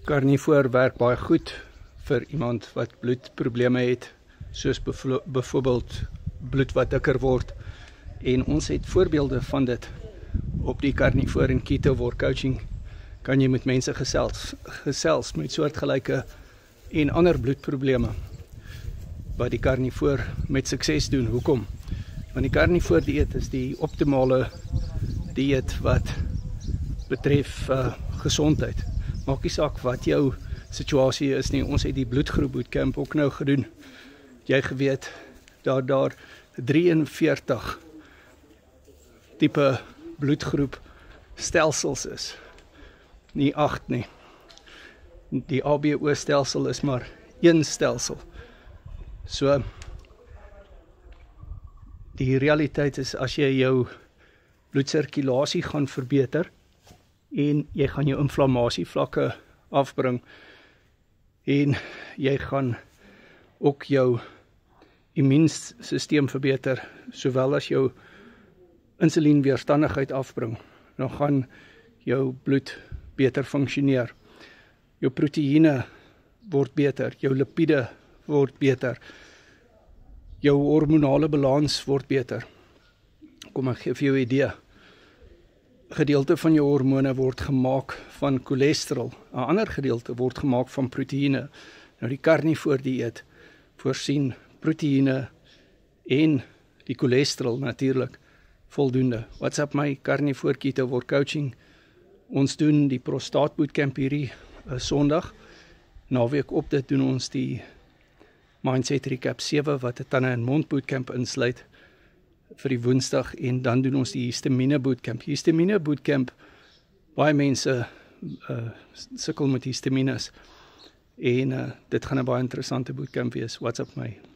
Carnivore werk baie goed vir iemand wat bloedprobleme het, soos byvoorbeeld bloed wat dikker word. En ons het voorbeelde van dit op die Carnivore en Keto War Coaching. Kan jy met mense gesels met soortgelyke en ander bloedprobleme wat die Carnivore met sukses doen. Hoekom? Want die Carnivore dieet is die optimale dieet wat betref gesondheid. Maak nie saak wat jou situasie is nie. Ons het die bloedgroep bootcamp ook nou gedoen. Jy geweet dat daar 43 tipe bloedgroep stelsels is. Nie 8 nie. Die ABO stelsel is maar een stelsel. So die realiteit is as jy jou bloedsirkulasie gaan verbeter en jy gaan jou inflammasievlakke afbring en jy gaan ook jou immuunstelsel verbeter, sowel as jou insulienweerstandigheid afbring, dan gaan jou bloed beter funksioneer. Jou proteïene word beter, jou lipide word beter, jou hormonale balans word beter. Kom ek gee vir jou 'n idee. Gedeelte van jou hormone word gemaak van cholesterol, 'n ander gedeelte word gemaak van proteïene. Nou die Carnivore dieet voorsien proteïene en die cholesterol natuurlik voldoende. WhatsApp my Carnivore Keto War Coaching. Ons doen die prostaat bootcamp hierdie Sondag. Naweek op dit doen ons die Mindset Recap 7 wat 'n tande en mond bootcamp insluit vir die Woensdag, en dan doen ons die histamine bootcamp. Histamine bootcamp, baie mense sukkel met histamines en dit gaan 'n baie interessante bootcamp wees. WhatsApp my.